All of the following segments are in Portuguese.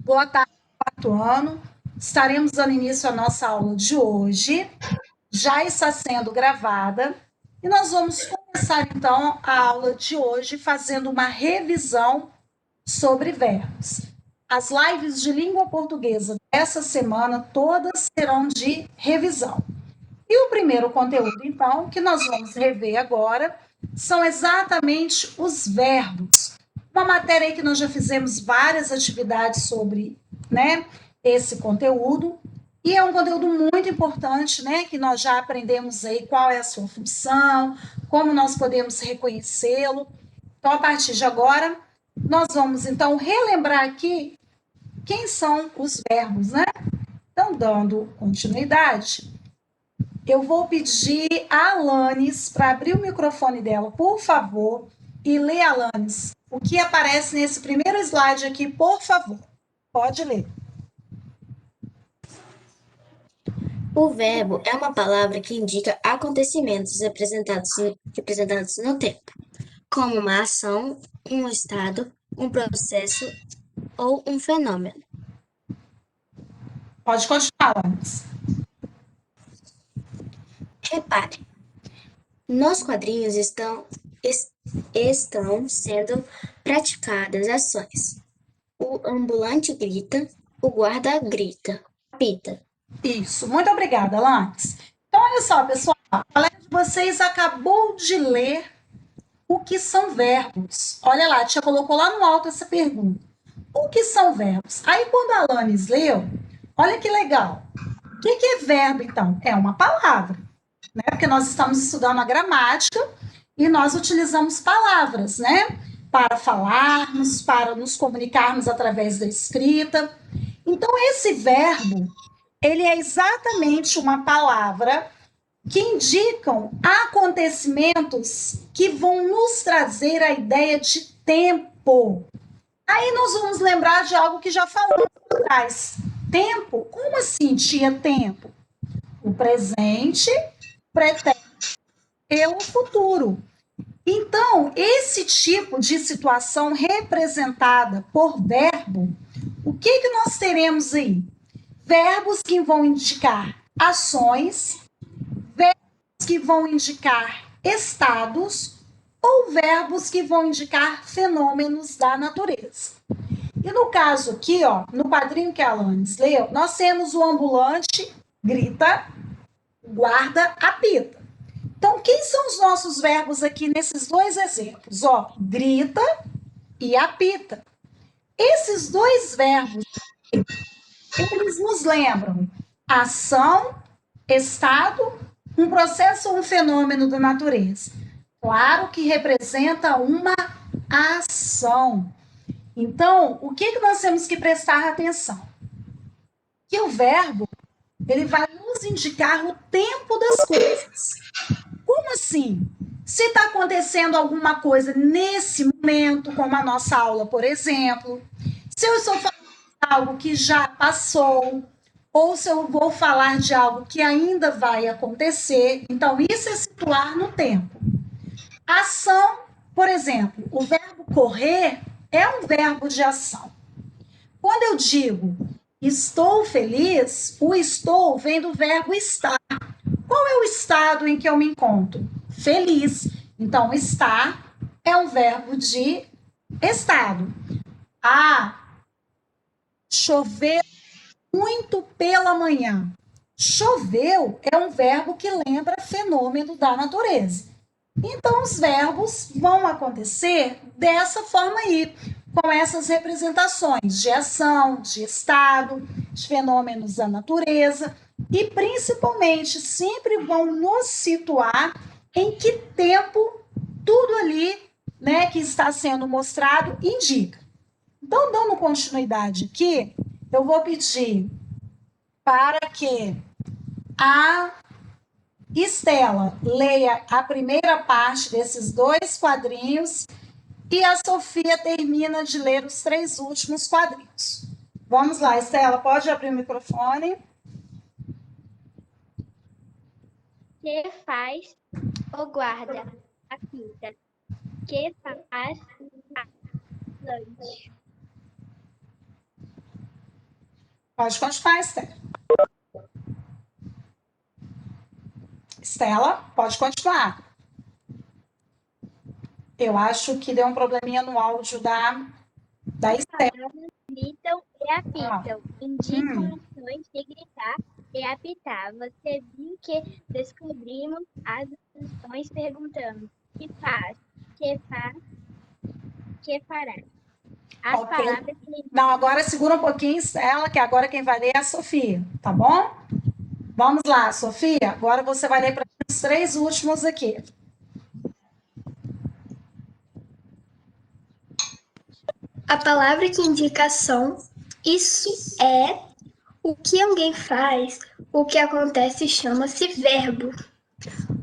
Boa tarde, quarto ano. Estaremos dando início à nossa aula de hoje. Já está sendo gravada e nós vamos começar então a aula de hoje fazendo uma revisão sobre verbos. As lives de língua portuguesa dessa semana todas serão de revisão. E o primeiro conteúdo, então, que nós vamos rever agora são exatamente os verbos. Uma matéria aí que nós já fizemos várias atividades sobre, né, esse conteúdo. E é um conteúdo muito importante, né, que nós já aprendemos aí qual é a sua função, como nós podemos reconhecê-lo. Então, a partir de agora, nós vamos então relembrar aqui quem são os verbos, né? Então, dando continuidade, eu vou pedir a Alanis para abrir o microfone dela, por favor, e ler, Alanis, o que aparece nesse primeiro slide aqui, por favor. Pode ler. O verbo é uma palavra que indica acontecimentos representados no tempo, como uma ação, um estado, um processo ou um fenômeno. Pode continuar, Alanis. Repare, nos quadrinhos estão sendo praticadas ações. O ambulante grita, o guarda grita, apita. Isso, muito obrigada, Alanis. Então, olha só, pessoal, a colega de vocês acabou de ler o que são verbos. Olha lá, a tia colocou lá no alto essa pergunta. O que são verbos? Aí, quando a Alanis leu, olha que legal. O que é verbo, então? É uma palavra, né? Porque nós estamos estudando a gramática e nós utilizamos palavras, né? Para falarmos, para nos comunicarmos através da escrita. Então, esse verbo, ele é exatamente uma palavra que indicam acontecimentos que vão nos trazer a ideia de tempo. Aí nós vamos lembrar de algo que já falamos atrás. Tempo? Como assim tinha tempo? O presente, pretérito e o futuro. Então, esse tipo de situação representada por verbo, o que nós teremos aí? Verbos que vão indicar ações, verbos que vão indicar estados ou verbos que vão indicar fenômenos da natureza. E no caso aqui, ó, no quadrinho que a Alanis leu, nós temos o ambulante grita, guarda apita. Então, quem são os nossos verbos aqui nesses dois exemplos? Ó, grita e apita. Esses dois verbos, eles nos lembram ação, estado, um processo ou um fenômeno da natureza. Claro que representa uma ação. Então, o que nós temos que prestar atenção? Que o verbo, ele vai nos indicar o tempo das coisas. Como assim? Se está acontecendo alguma coisa nesse momento, como a nossa aula, por exemplo, se eu estou falando de algo que já passou, ou se eu vou falar de algo que ainda vai acontecer, então isso é situar no tempo. Ação, por exemplo, o verbo correr é um verbo de ação. Quando eu digo estou feliz, o estou vem do verbo estar. Qual é o estado em que eu me encontro? Feliz. Então, estar é um verbo de estado. Ah, choveu muito pela manhã. Choveu é um verbo que lembra fenômeno da natureza. Então, os verbos vão acontecer dessa forma aí, com essas representações de ação, de estado, de fenômenos da natureza e, principalmente, sempre vão nos situar em que tempo tudo ali, né, que está sendo mostrado indica. Então, dando continuidade aqui, eu vou pedir para que a Estela leia a primeira parte desses dois quadrinhos e a Sofia termina de ler os três últimos quadrinhos. Vamos lá, Estela, pode abrir o microfone. Que faz o guarda a quinta? Que faz a lanche? Pode continuar, Estela. Estela, pode continuar. Eu acho que deu um probleminha no áudio da Estela. Palavras gritam e apitam. Indicam ações de gritar e apitar. Você viu que descobrimos as ações perguntando: que faz? Que faz? Que fará? As Ok. palavras que Não, agora segura um pouquinho, Estela, que agora quem vai ler é a Sofia, tá bom? Vamos lá, Sofia. Agora você vai ler para os 3 últimos aqui. A palavra que indica ação, isso é o que alguém faz, o que acontece chama-se verbo.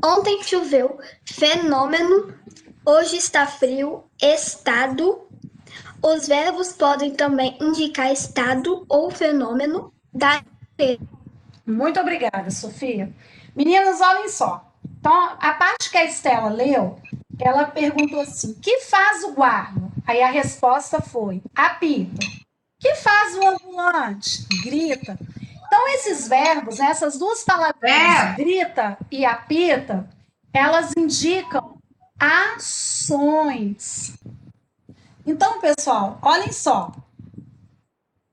Ontem choveu, fenômeno. Hoje está frio, estado. Os verbos podem também indicar estado ou fenômeno da Muito obrigada, Sofia. Meninas, olhem só. Então, a parte que a Estela leu, ela perguntou assim: que faz o guarda? Aí a resposta foi: apita. Que faz o ambulante? Grita. Então, esses verbos, né, essas duas palavras, grita e apita, elas indicam ações. Então, pessoal, olhem só.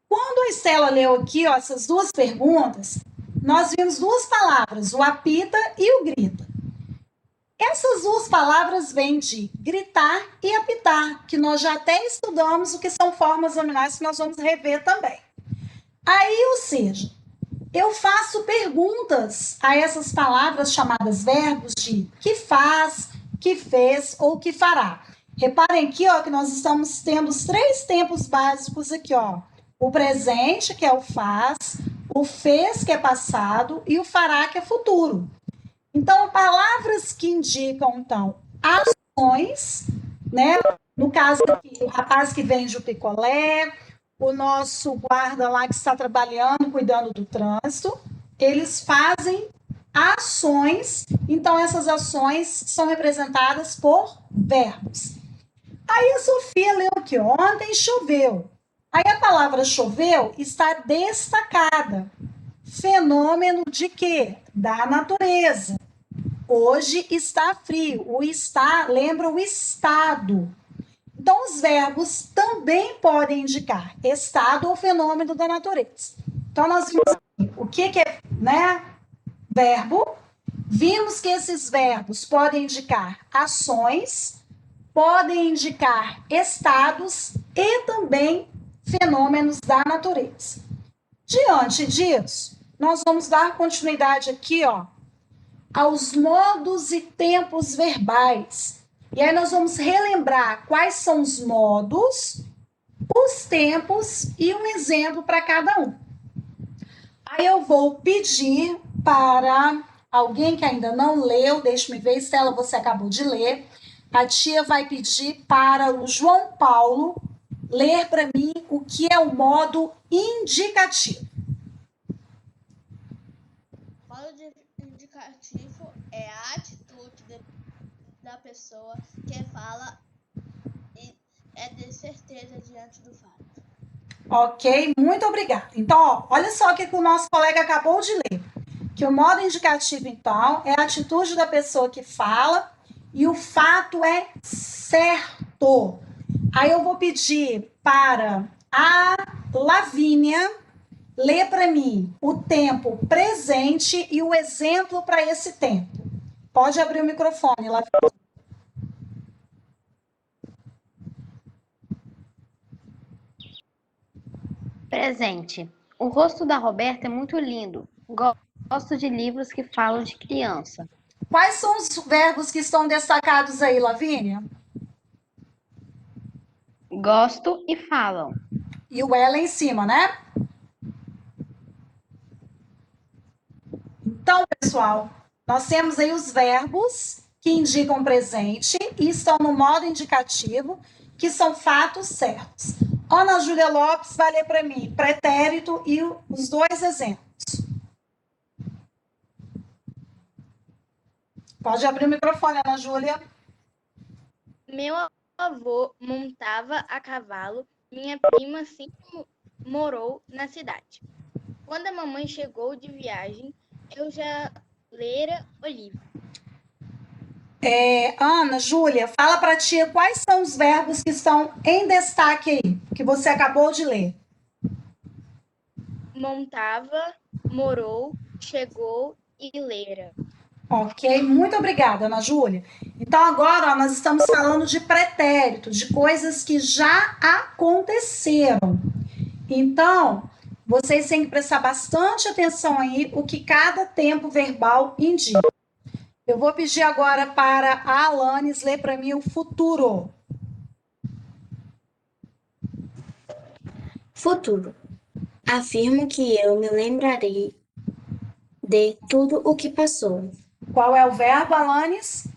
Quando a Estela leu aqui, ó, essas duas perguntas, nós vimos duas palavras, o apita e o grita. Essas duas palavras vêm de gritar e apitar, que nós já até estudamos o que são formas nominais que nós vamos rever também. Aí, ou seja, eu faço perguntas a essas palavras chamadas verbos de que faz, que fez ou que fará. Reparem aqui, ó, que nós estamos tendo os 3 tempos básicos aqui, ó. O presente, que é o faz, o fez, que é passado, e o fará, que é futuro. Então, palavras que indicam, então, ações, né? No caso aqui, o rapaz que vende o picolé, o nosso guarda lá que está trabalhando, cuidando do trânsito, eles fazem ações, então essas ações são representadas por verbos. Aí a Sofia leu aqui, ontem choveu. Aí a palavra choveu está destacada. Fenômeno de quê? Da natureza. Hoje está frio. O está lembra o estado. Então, os verbos também podem indicar estado ou fenômeno da natureza. Então, nós vimos aqui o que é, né, verbo. Vimos que esses verbos podem indicar ações, podem indicar estados e também fenômenos da natureza. Diante disso, nós vamos dar continuidade aqui, ó, aos modos e tempos verbais. E aí nós vamos relembrar quais são os modos, os tempos e um exemplo para cada um. Aí eu vou pedir para alguém que ainda não leu, deixe-me ver, Estela, você acabou de ler. A tia vai pedir para o João Paulo ler para mim o que é o modo indicativo. Modo indicativo é a atitude da pessoa que fala e é de certeza diante do fato. Ok, muito obrigada. Então, ó, olha só o que o nosso colega acabou de ler. Que o modo indicativo, então, é a atitude da pessoa que fala e o fato é certo. Aí eu vou pedir para a Lavínia ler para mim o tempo presente e o exemplo para esse tempo. Pode abrir o microfone, Lavínia. Presente. O rosto da Roberta é muito lindo. Gosto de livros que falam de criança. Quais são os verbos que estão destacados aí, Lavínia? Gosto e falam. E o ela em cima, né? Então, pessoal, nós temos aí os verbos que indicam presente e estão no modo indicativo, que são fatos certos. Ana Júlia Lopes vai ler para mim pretérito e os 2 exemplos. Pode abrir o microfone, Ana Júlia. Meu avô montava a cavalo, minha prima sempre morou na cidade. Quando a mamãe chegou de viagem, eu já lera o livro. Ana, Júlia, fala para tia quais são os verbos que estão em destaque aí, que você acabou de ler. Montava, morou, chegou e lera. Ok, muito obrigada, Ana Júlia. Então, agora ó, nós estamos falando de pretérito, de coisas que já aconteceram. Então, vocês têm que prestar bastante atenção aí o que cada tempo verbal indica. Eu vou pedir agora para a Alanis ler para mim o futuro. Futuro. Afirmo que eu me lembrarei de tudo o que passou. Qual é o verbo, Alanis?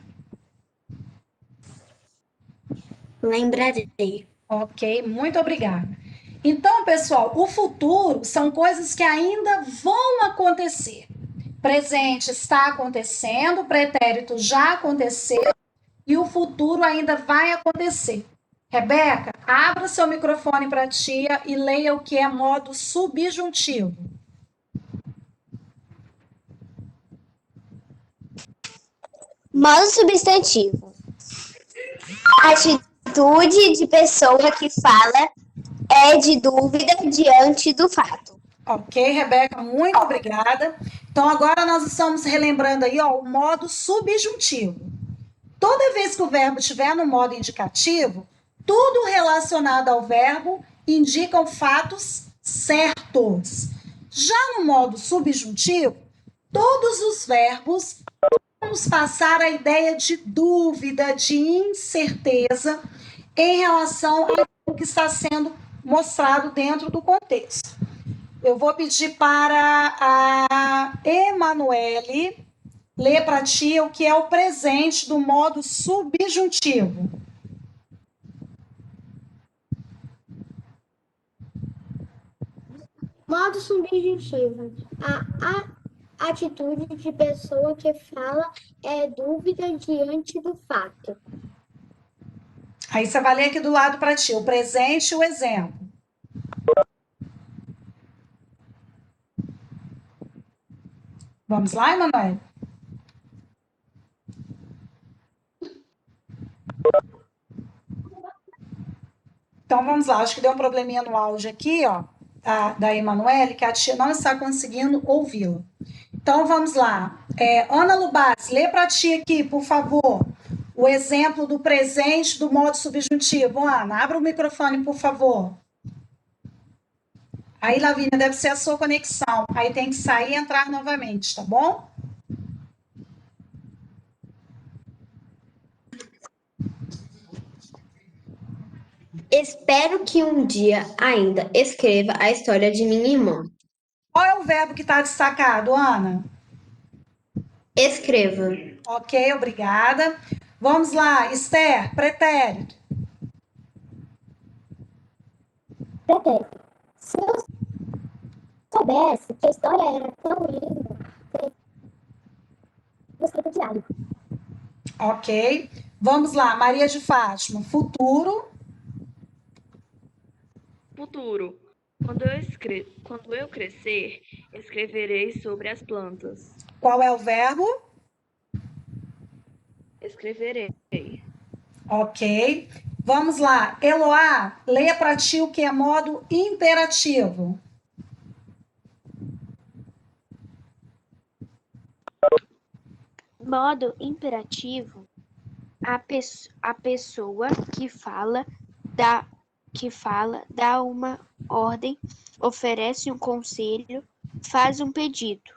Lembrarei. Ok, muito obrigada. Então, pessoal, o futuro são coisas que ainda vão acontecer. Presente está acontecendo, pretérito já aconteceu e o futuro ainda vai acontecer. Rebeca, abra seu microfone para a tia e leia o que é modo subjuntivo. Modo substantivo. Atitude de pessoa que fala é de dúvida diante do fato. Ok, Rebeca, muito obrigada. Então, agora nós estamos relembrando aí ó, o modo subjuntivo. Toda vez que o verbo estiver no modo indicativo, tudo relacionado ao verbo indicam fatos certos. Já no modo subjuntivo, todos os verbos vão nos passar a ideia de dúvida, de incerteza em relação ao que está sendo mostrado dentro do contexto. Eu vou pedir para a Emanuele ler para ti o que é o presente do modo subjuntivo. Modo subjuntivo. A atitude de pessoa que fala é dúvida diante do fato. Aí você vai ler aqui do lado para ti, o presente e o exemplo. Vamos lá, Emanuele? Então vamos lá, acho que deu um probleminha no áudio aqui, ó, da Emanuele, que a tia não está conseguindo ouvi-la. Então vamos lá. Ana Lubas, lê para a tia aqui, por favor, o exemplo do presente do modo subjuntivo. Ana, abra o microfone, por favor. Aí, Lavínia, deve ser a sua conexão. Aí tem que sair e entrar novamente, tá bom? Espero que um dia ainda escreva a história de minha irmã. Qual é o verbo que está destacado, Ana? Escreva. Ok, obrigada. Vamos lá, Esther, pretérito. Pretérito. Se eu soubesse que a história era tão linda, teria escrito diário. Ok. Vamos lá, Maria de Fátima, futuro. Futuro. Quando eu crescer, escreverei sobre as plantas. Qual é o verbo? Escreverei. Ok. Vamos lá, Eloá, leia para ti o que é modo imperativo. Modo imperativo, a pessoa que fala dá uma ordem, oferece um conselho, faz um pedido.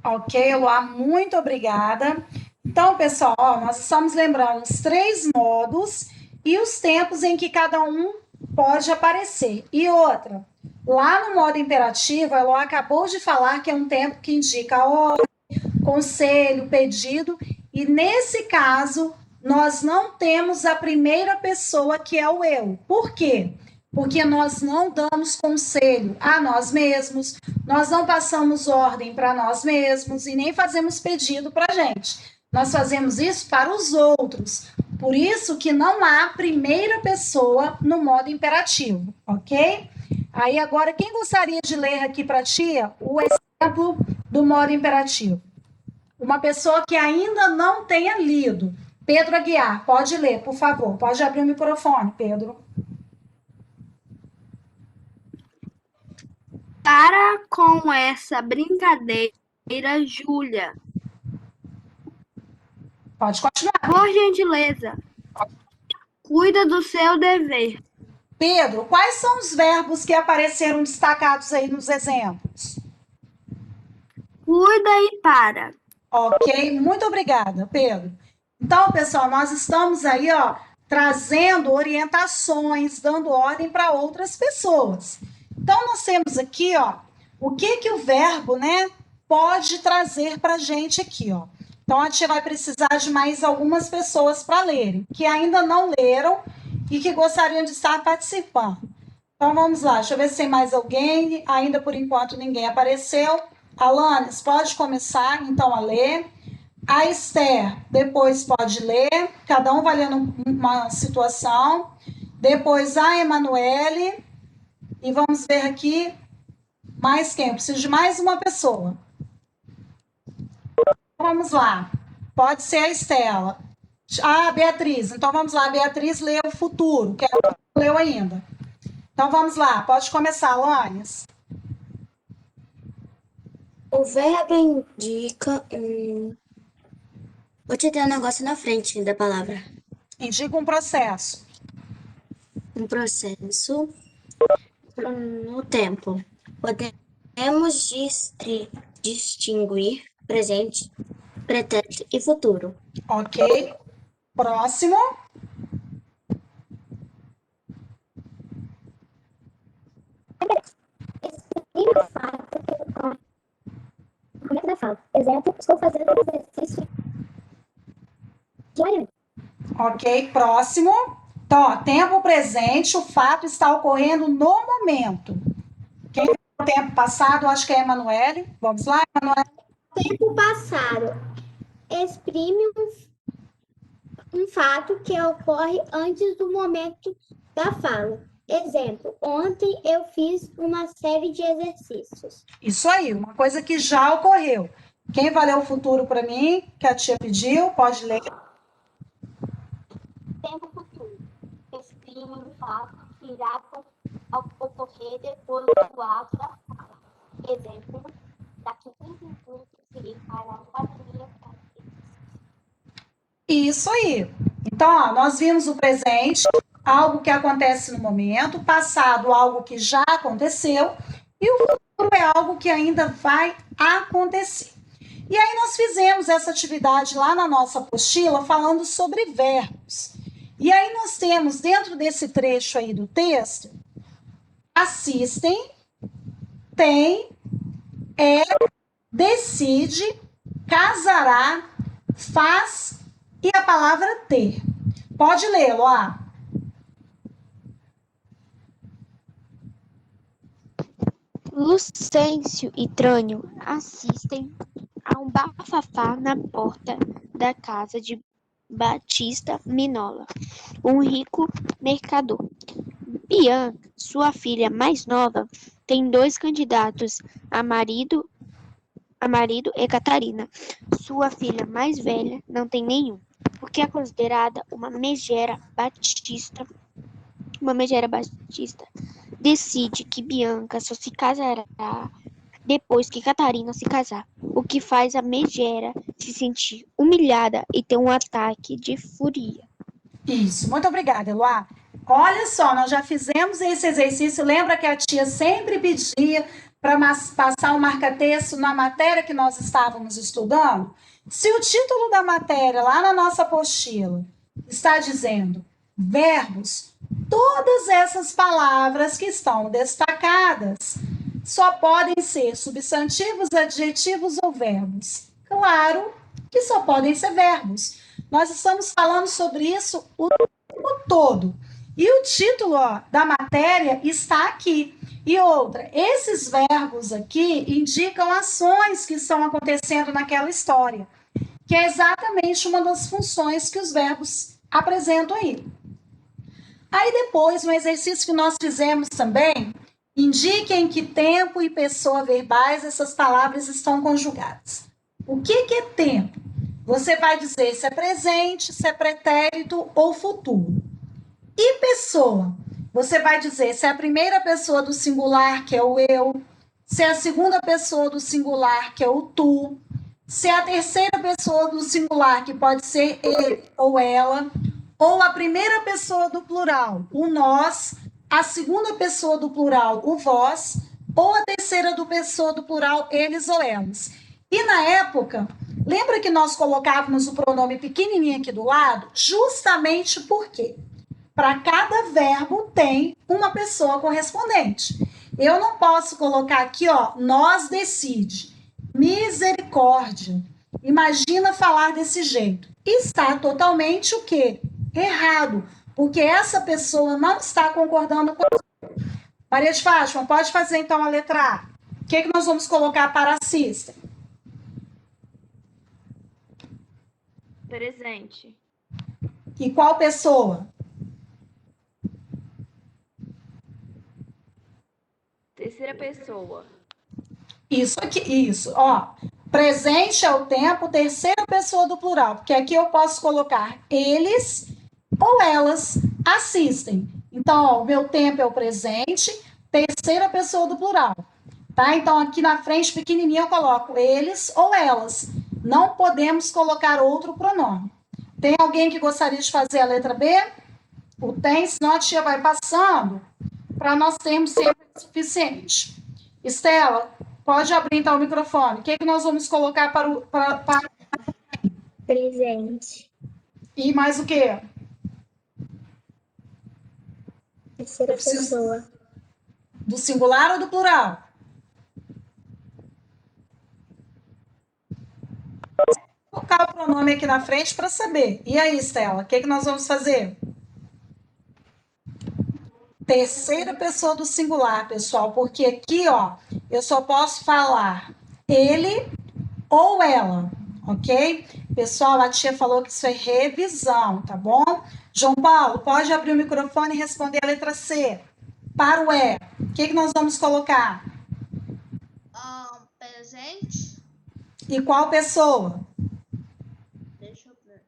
Ok, Eloá, muito obrigada. Então, pessoal, ó, nós estamos lembrando os 3 modos e os tempos em que cada um pode aparecer. E outra, lá no modo imperativo, a Eloá acabou de falar que é um tempo que indica ordem, conselho, pedido, e nesse caso, nós não temos a primeira pessoa que é o eu. Por quê? Porque nós não damos conselho a nós mesmos, nós não passamos ordem para nós mesmos e nem fazemos pedido para a gente. Nós fazemos isso para os outros. Por isso que não há primeira pessoa no modo imperativo, ok? Aí agora, quem gostaria de ler aqui para a tia o exemplo do modo imperativo? Uma pessoa que ainda não tenha lido. Pedro Aguiar, pode ler, por favor. Pode abrir o microfone, Pedro. Para com essa brincadeira, Júlia. Pode continuar. Por gentileza, cuida do seu dever. Pedro, quais são os verbos que apareceram destacados aí nos exemplos? Cuida e para. Ok, muito obrigada, Pedro. Então, pessoal, nós estamos aí, ó, trazendo orientações, dando ordem para outras pessoas. Então, nós temos aqui, ó, o que o verbo, né, pode trazer para a gente aqui, ó. Então, a gente vai precisar de mais algumas pessoas para lerem, que ainda não leram e que gostariam de estar participando. Então, vamos lá. Deixa eu ver se tem mais alguém. Ainda, por enquanto, ninguém apareceu. Alanes, pode começar, então, a ler. A Esther, depois pode ler. Cada um vai lendo uma situação. Depois, a Emanuele. E vamos ver aqui mais quem? Eu preciso de mais uma pessoa. Vamos lá. Pode ser a Estela. Ah, Beatriz. Então, vamos lá. Beatriz lê o futuro, que ela não leu ainda. Então, vamos lá. Pode começar, Alanes. O verbo indica um... Vou te dar um negócio na frente da palavra. Indica um processo. Um processo no tempo. Podemos distinguir presente, pretérito e futuro. Ok. Próximo. Exemplo, estou fazendo exercício diariamente. Ok, próximo. Então, ó, tempo presente, o fato está ocorrendo no momento. Quem tem o tempo passado, acho que é a Emanuele. Vamos lá, Emanuele. Tempo passado exprime um fato que ocorre antes do momento da fala. Exemplo, ontem eu fiz uma série de exercícios. Isso aí, uma coisa que já ocorreu. Quem vai ler o futuro para mim, que a tia pediu, pode ler. Tempo futuro exprime um fato que irá ocorrer depois do ato da fala. Exemplo, daqui 15 minutos irei para a academia. Isso aí. Então, ó, nós vimos o presente, algo que acontece no momento, o passado, algo que já aconteceu, e o futuro é algo que ainda vai acontecer. E aí nós fizemos essa atividade lá na nossa apostila falando sobre verbos. E aí nós temos dentro desse trecho aí do texto, assistem, tem, é, decide, casará, faz e a palavra ter. Pode ler, Loá. Lucêncio e Trânio assistem a um bafafá na porta da casa de Batista Minola, um rico mercador. Bianca, sua filha mais nova, tem 2 candidatos a marido e Catarina. Sua filha mais velha não tem nenhum, porque é considerada uma megera batista. Decide que Bianca só se casará depois que Catarina se casar, o que faz a megera se sentir humilhada e ter um ataque de fúria. Isso, muito obrigada, Eloá. Olha só, nós já fizemos esse exercício. Lembra que a tia sempre pedia para passar o marca-texto na matéria que nós estávamos estudando? Se o título da matéria, lá na nossa apostila, está dizendo verbos, todas essas palavras que estão destacadas só podem ser substantivos, adjetivos ou verbos. Claro que só podem ser verbos. Nós estamos falando sobre isso o tempo todo. E o título, ó, da matéria está aqui. E outra, esses verbos aqui indicam ações que estão acontecendo naquela história, que é exatamente uma das funções que os verbos apresentam aí. Aí depois, um exercício que nós fizemos também, Indique em que tempo e pessoa verbais essas palavras estão conjugadas. O que é tempo? Você vai dizer se é presente, se é pretérito ou futuro. E pessoa? Você vai dizer se é a primeira pessoa do singular, que é o eu, se é a segunda pessoa do singular, que é o tu, se é a terceira pessoa do singular, que pode ser ele ou ela, ou a primeira pessoa do plural, o nós, a segunda pessoa do plural, o vós, ou a terceira pessoa do plural, eles ou elas. E na época, lembra que nós colocávamos o pronome pequenininho aqui do lado? Justamente porque para cada verbo tem uma pessoa correspondente. Eu não posso colocar aqui, ó, nós decide, misericórdia. Imagina falar desse jeito. Está totalmente o quê? Errado, porque essa pessoa não está concordando com você. Maria de Fátima, pode fazer então a letra A. O que nós vamos colocar para assistem? Presente. E qual pessoa? Terceira pessoa. Isso aqui, isso, ó. Presente é o tempo, terceira pessoa do plural, porque aqui eu posso colocar eles ou elas assistem. Então, ó, o meu tempo é o presente, terceira pessoa do plural, tá? Então, aqui na frente, pequenininho, eu coloco eles ou elas. Não podemos colocar outro pronome. Tem alguém que gostaria de fazer a letra B? O tem, senão a tia vai passando para nós termos tempo suficiente. Estela, pode abrir então o microfone. O que nós vamos colocar para... Presente. E mais o quê? Terceira pessoa. Do singular ou do plural? Vou colocar o pronome aqui na frente para saber. E aí, Estela, o que nós vamos fazer? Terceira pessoa do singular, pessoal, porque aqui, ó, eu só posso falar ele ou ela, ok? Pessoal, a tia falou que isso é revisão, tá bom? João Paulo, pode abrir o microfone e responder a letra C. Para o E, o que nós vamos colocar? Presente. E qual pessoa? Deixa eu ver.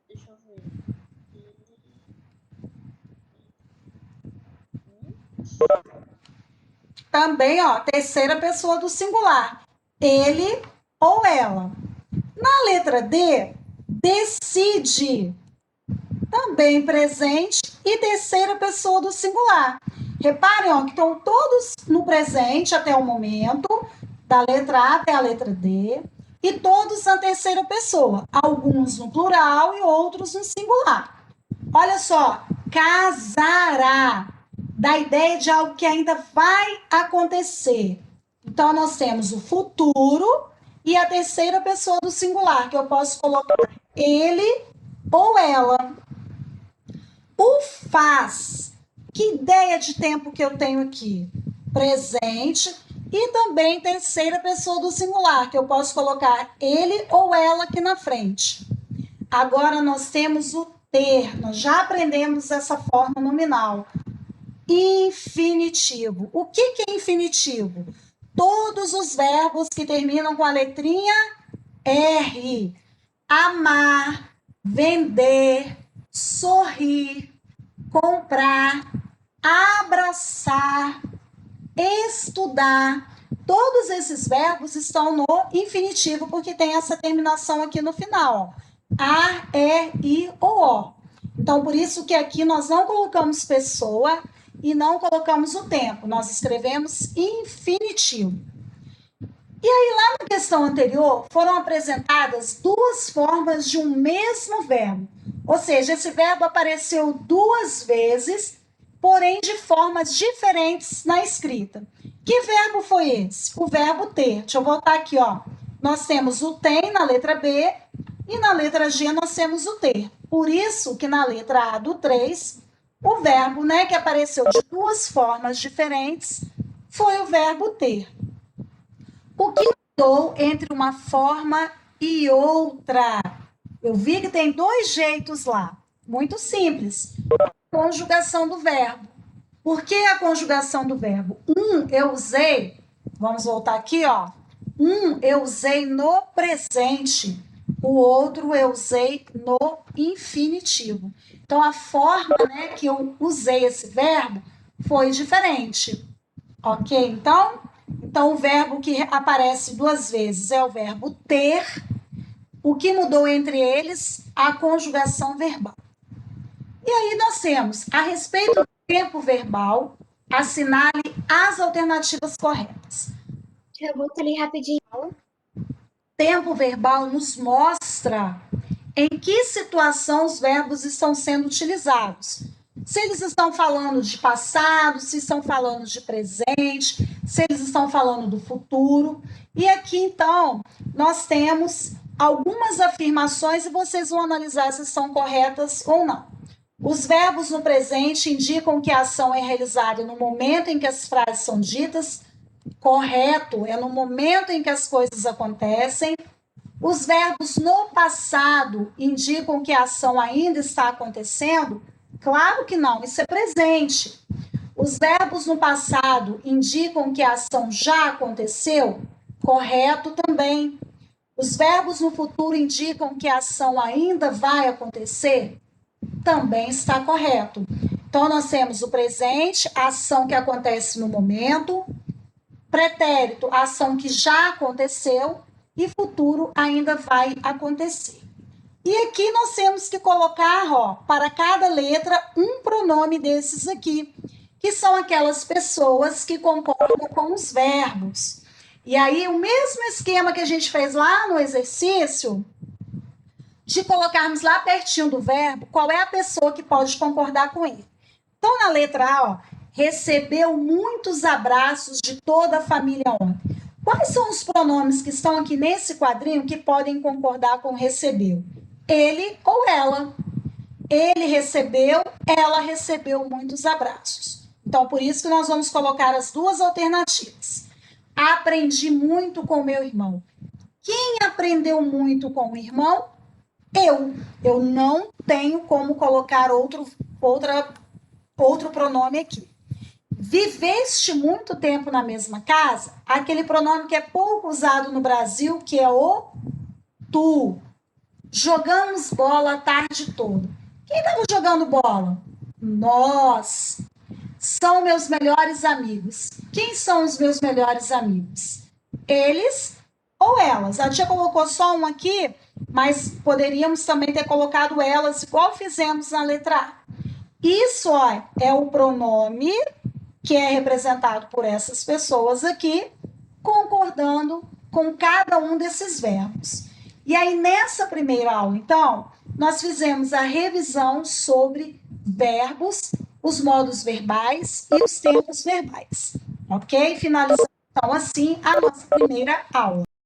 Também, ó, terceira pessoa do singular. Ele ou ela. Na letra D, decide. Também presente e terceira pessoa do singular. Reparem, ó, que estão todos no presente até o momento, da letra A até a letra D, e todos na terceira pessoa. Alguns no plural e outros no singular. Olha só, casará. Da ideia de algo que ainda vai acontecer. Então, nós temos o futuro e a terceira pessoa do singular, que eu posso colocar ele ou ela. O faz. Que ideia de tempo que eu tenho aqui? Presente e também terceira pessoa do singular, que eu posso colocar ele ou ela aqui na frente. Agora, nós temos o ter. Nós já aprendemos essa forma nominal. Infinitivo. O que é infinitivo? Todos os verbos que terminam com a letrinha R. Amar, vender, sorrir, comprar, abraçar, estudar. Todos esses verbos estão no infinitivo porque tem essa terminação aqui no final. A, E, I ou O. Então, por isso que aqui nós não colocamos pessoa e não colocamos o tempo, nós escrevemos infinitivo. E aí, lá na questão anterior, foram apresentadas duas formas de um mesmo verbo. Ou seja, esse verbo apareceu duas vezes, porém de formas diferentes na escrita. Que verbo foi esse? O verbo ter. Deixa eu voltar aqui, ó. Nós temos o tem na letra B e na letra G nós temos o ter. Por isso que na letra A do 3, o verbo, né, que apareceu de duas formas diferentes, foi o verbo ter. O que mudou entre uma forma e outra? Eu vi que tem dois jeitos lá, muito simples. Conjugação do verbo. Por que a conjugação do verbo? Eu usei, vamos voltar aqui, ó. Eu usei no presente, o outro eu usei no infinitivo. Então, a forma, né, que eu usei esse verbo foi diferente, ok? Então, o verbo que aparece 2 vezes é o verbo ter. O que mudou entre eles? A conjugação verbal. E aí nós temos, a respeito do tempo verbal, assinale as alternativas corretas. Eu vou ali rapidinho. Tempo verbal nos mostra em que situação os verbos estão sendo utilizados. Se eles estão falando de passado, se estão falando de presente, se eles estão falando do futuro. E aqui, então, nós temos algumas afirmações e vocês vão analisar se são corretas ou não. Os verbos no presente indicam que a ação é realizada no momento em que as frases são ditas. Correto, é no momento em que as coisas acontecem. Os verbos no passado indicam que a ação ainda está acontecendo? Claro que não, isso é presente. Os verbos no passado indicam que a ação já aconteceu? Correto também. Os verbos no futuro indicam que a ação ainda vai acontecer? Também está correto. Então, nós temos o presente, a ação que acontece no momento, pretérito, a ação que já aconteceu, e futuro ainda vai acontecer. E aqui nós temos que colocar, ó, para cada letra, um pronome desses aqui, que são aquelas pessoas que concordam com os verbos. E aí, o mesmo esquema que a gente fez lá no exercício, de colocarmos lá pertinho do verbo, qual é a pessoa que pode concordar com ele. Então, na letra A, ó, recebeu muitos abraços de toda a família ontem. Quais são os pronomes que estão aqui nesse quadrinho que podem concordar com recebeu? Ele ou ela. Ele recebeu, ela recebeu muitos abraços. Então, por isso que nós vamos colocar as duas alternativas. Aprendi muito com meu irmão. Quem aprendeu muito com o irmão? Eu não tenho como colocar outro pronome aqui. Viveste muito tempo na mesma casa? Aquele pronome que é pouco usado no Brasil, que é o tu. Jogamos bola a tarde toda. Quem estava jogando bola? Nós. São meus melhores amigos. Quem são os meus melhores amigos? Eles ou elas? A tia colocou só um aqui, mas poderíamos também ter colocado elas, igual fizemos na letra A. Isso, ó, é o pronome que é representado por essas pessoas aqui, concordando com cada um desses verbos. E aí, nessa primeira aula, então, nós fizemos a revisão sobre verbos, os modos verbais e os tempos verbais. Ok? Finalizando, então, assim, a nossa primeira aula.